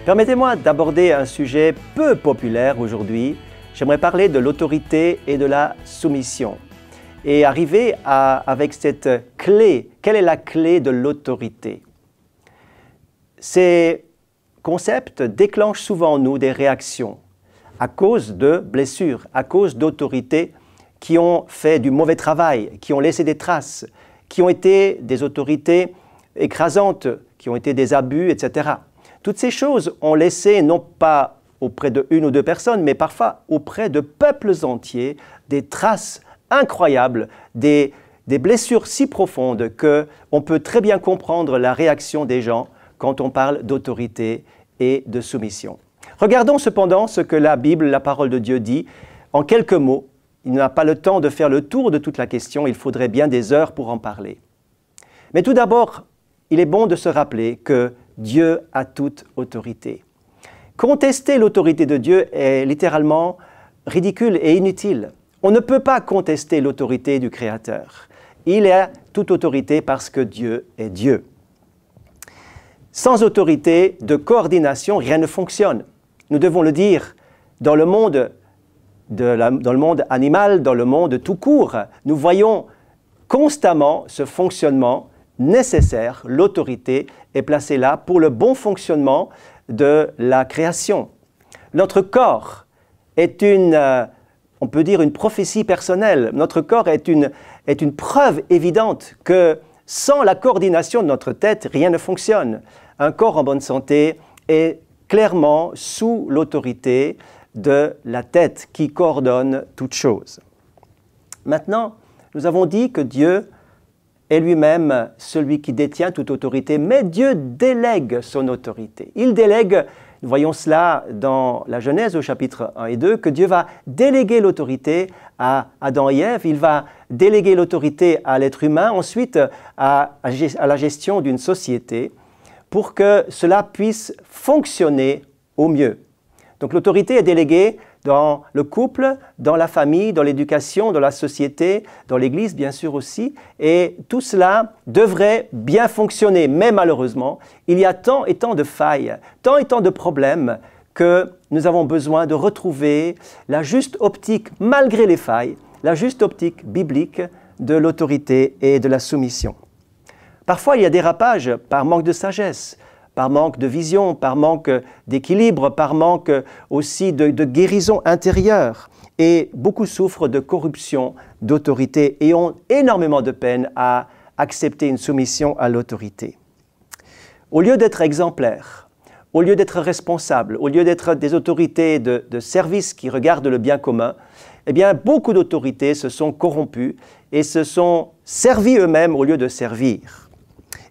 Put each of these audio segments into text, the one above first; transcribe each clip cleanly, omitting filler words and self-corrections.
Permettez-moi d'aborder un sujet peu populaire aujourd'hui. J'aimerais parler de l'autorité et de la soumission. Et arriver avec cette clé. Quelle est la clé de l'autorité? Ces concepts déclenchent souvent en nous des réactions à cause de blessures, à cause d'autorités qui ont fait du mauvais travail, qui ont laissé des traces, qui ont été des autorités écrasantes, qui ont été des abus, etc. Toutes ces choses ont laissé, non pas auprès de une ou deux personnes, mais parfois auprès de peuples entiers, des traces incroyables, des blessures si profondes qu'on peut très bien comprendre la réaction des gens quand on parle d'autorité et de soumission. Regardons cependant ce que la Bible, la parole de Dieu dit, en quelques mots. Il n'a pas le temps de faire le tour de toute la question, il faudrait bien des heures pour en parler. Mais tout d'abord, il est bon de se rappeler que Dieu a toute autorité. Contester l'autorité de Dieu est littéralement ridicule et inutile. On ne peut pas contester l'autorité du Créateur. Il a toute autorité parce que Dieu est Dieu. Sans autorité de coordination, rien ne fonctionne. Nous devons le dire dans le monde animal, dans le monde tout court. Nous voyons constamment ce fonctionnement nécessaire. L'autorité est placée là pour le bon fonctionnement de la création. Notre corps est on peut dire une prophétie personnelle. Notre corps est une preuve évidente que sans la coordination de notre tête, rien ne fonctionne. Un corps en bonne santé est clairement sous l'autorité de la tête qui coordonne toutes choses. Maintenant, nous avons dit que Dieu est lui-même celui qui détient toute autorité, mais Dieu délègue son autorité. Il délègue, nous voyons cela dans la Genèse au chapitre 1 et 2, que Dieu va déléguer l'autorité à Adam et Ève, il va déléguer l'autorité à l'être humain, ensuite à la gestion d'une société, pour que cela puisse fonctionner au mieux. Donc l'autorité est déléguée dans le couple, dans la famille, dans l'éducation, dans la société, dans l'Église bien sûr aussi, et tout cela devrait bien fonctionner, mais malheureusement, il y a tant et tant de failles, tant et tant de problèmes que nous avons besoin de retrouver la juste optique, malgré les failles, la juste optique biblique de l'autorité et de la soumission. Parfois, il y a des dérapages par manque de sagesse, par manque de vision, par manque d'équilibre, par manque aussi de guérison intérieure. Et beaucoup souffrent de corruption d'autorité et ont énormément de peine à accepter une soumission à l'autorité. Au lieu d'être exemplaires, au lieu d'être responsables, au lieu d'être des autorités de service qui regardent le bien commun, eh bien, beaucoup d'autorités se sont corrompues et se sont servies eux-mêmes au lieu de servir.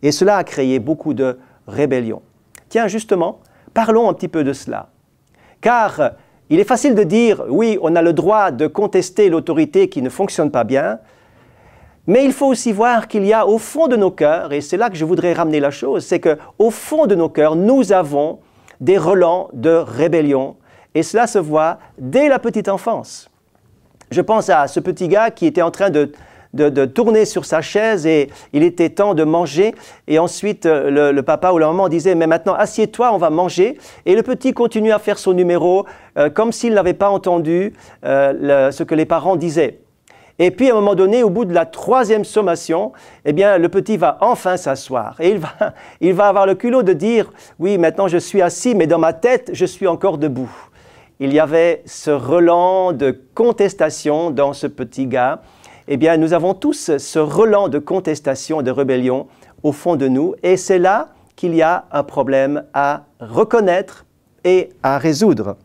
Et cela a créé beaucoup de rébellion. Tiens, justement, parlons un petit peu de cela. Car il est facile de dire, oui, on a le droit de contester l'autorité qui ne fonctionne pas bien, mais il faut aussi voir qu'il y a au fond de nos cœurs, et c'est là que je voudrais ramener la chose, c'est qu'au fond de nos cœurs, nous avons des relents de rébellion, et cela se voit dès la petite enfance. Je pense à ce petit gars qui était en train de tourner sur sa chaise et il était temps de manger et ensuite le papa ou la maman disait « mais maintenant assieds-toi, on va manger » et le petit continue à faire son numéro comme s'il n'avait pas entendu ce que les parents disaient. Et puis à un moment donné, au bout de la troisième sommation, eh bien le petit va enfin s'asseoir et il va avoir le culot de dire « oui, maintenant je suis assis, mais dans ma tête, je suis encore debout ». Il y avait ce relent de contestation dans ce petit gars. Eh bien, nous avons tous ce relent de contestation et de rébellion au fond de nous, et c'est là qu'il y a un problème à reconnaître et à résoudre.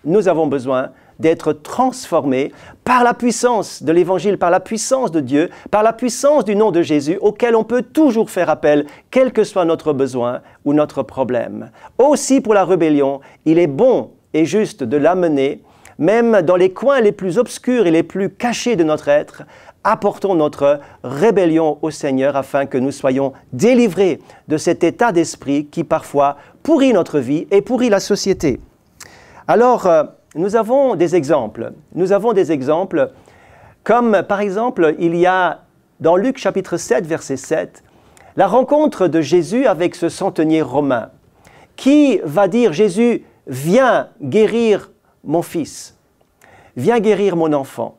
Nous avons besoin d'être transformés par la puissance de l'Évangile, par la puissance de Dieu, par la puissance du nom de Jésus, auquel on peut toujours faire appel, quel que soit notre besoin ou notre problème. Aussi pour la rébellion, il est bon et juste de l'amener même dans les coins les plus obscurs et les plus cachés de notre être, apportons notre rébellion au Seigneur afin que nous soyons délivrés de cet état d'esprit qui parfois pourrit notre vie et pourrit la société. Alors, nous avons des exemples. Comme par exemple, il y a dans Luc chapitre 7, verset 7, la rencontre de Jésus avec ce centenier romain qui va dire, Jésus, viens guérir mon fils, viens guérir mon enfant.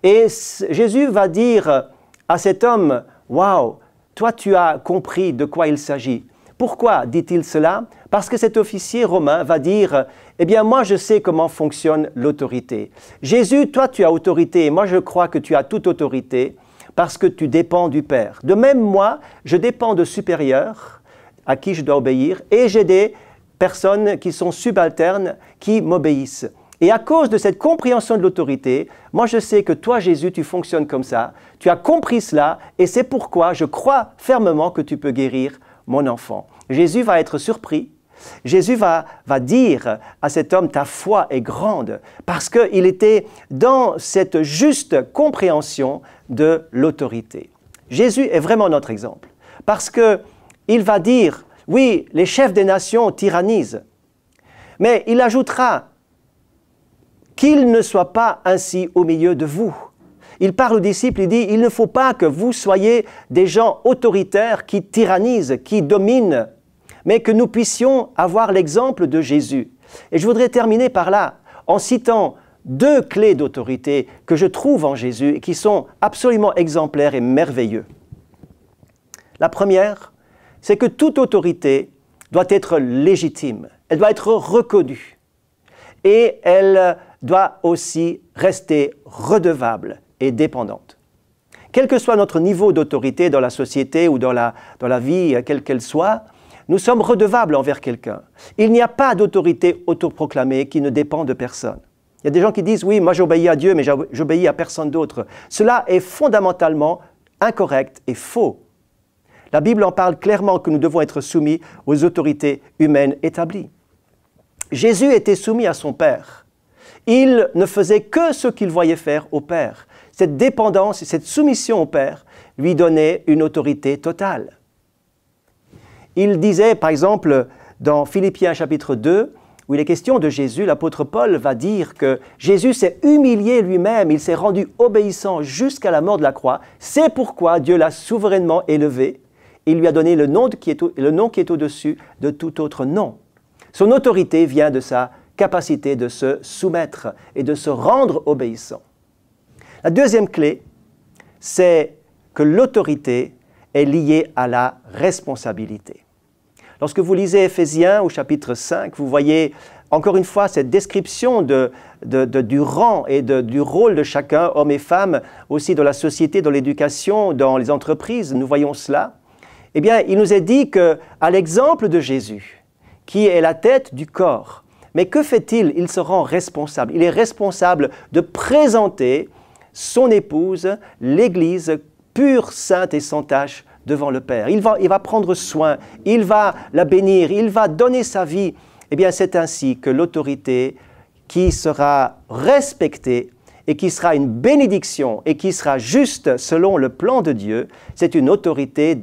Et Jésus va dire à cet homme, waouh, toi tu as compris de quoi il s'agit. Pourquoi dit-il cela? Parce que cet officier romain va dire, eh bien moi je sais comment fonctionne l'autorité. Jésus, toi tu as autorité, et moi je crois que tu as toute autorité parce que tu dépends du Père. De même moi, je dépends de supérieurs à qui je dois obéir et j'ai des personnes qui sont subalternes qui m'obéissent. Et à cause de cette compréhension de l'autorité, moi je sais que toi Jésus, tu fonctionnes comme ça, tu as compris cela et c'est pourquoi je crois fermement que tu peux guérir mon enfant. Jésus va être surpris. Jésus va dire à cet homme, ta foi est grande, parce qu'il était dans cette juste compréhension de l'autorité. Jésus est vraiment notre exemple, parce qu'il va dire, oui, les chefs des nations tyrannisent, mais il ajoutera qu'il ne soit pas ainsi au milieu de vous. Il parle aux disciples, il dit, il ne faut pas que vous soyez des gens autoritaires qui tyrannisent, qui dominent, mais que nous puissions avoir l'exemple de Jésus. Et je voudrais terminer par là, en citant deux clés d'autorité que je trouve en Jésus et qui sont absolument exemplaires et merveilleux. La première, c'est que toute autorité doit être légitime, elle doit être reconnue et elle doit aussi rester redevable et dépendante. Quel que soit notre niveau d'autorité dans la société ou dans la vie, quelle qu'elle soit, nous sommes redevables envers quelqu'un. Il n'y a pas d'autorité autoproclamée qui ne dépend de personne. Il y a des gens qui disent « oui, moi j'obéis à Dieu, mais j'obéis à personne d'autre ». Cela est fondamentalement incorrect et faux. La Bible en parle clairement que nous devons être soumis aux autorités humaines établies. Jésus était soumis à son Père. Il ne faisait que ce qu'il voyait faire au Père. Cette dépendance et cette soumission au Père lui donnaient une autorité totale. Il disait, par exemple, dans Philippiens chapitre 2, où il est question de Jésus, l'apôtre Paul va dire que Jésus s'est humilié lui-même, il s'est rendu obéissant jusqu'à la mort de la croix. C'est pourquoi Dieu l'a souverainement élevé. Il lui a donné le nom qui est au-dessus de tout autre nom. Son autorité vient de sa capacité de se soumettre et de se rendre obéissant. La deuxième clé, c'est que l'autorité est liée à la responsabilité. Lorsque vous lisez Éphésiens au chapitre 5, vous voyez encore une fois cette description du rang et du rôle de chacun, hommes et femmes, aussi dans la société, dans l'éducation, dans les entreprises, nous voyons cela. Eh bien, il nous est dit qu'à l'exemple de Jésus, qui est la tête du corps, mais que fait-il? Il se rend responsable. Il est responsable de présenter son épouse, l'Église, pure, sainte et sans tache, devant le Père. Il va prendre soin, il va la bénir, il va donner sa vie. Eh bien, c'est ainsi que l'autorité qui sera respectée et qui sera une bénédiction et qui sera juste selon le plan de Dieu, c'est une autorité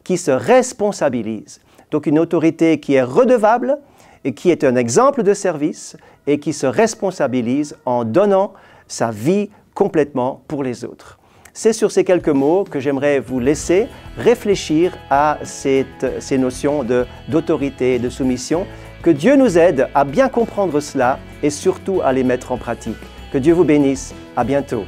qui se responsabilise. Donc une autorité qui est redevable et qui est un exemple de service et qui se responsabilise en donnant sa vie complètement pour les autres. C'est sur ces quelques mots que j'aimerais vous laisser réfléchir à ces notions d'autorité et de soumission. Que Dieu nous aide à bien comprendre cela et surtout à les mettre en pratique. Que Dieu vous bénisse. À bientôt.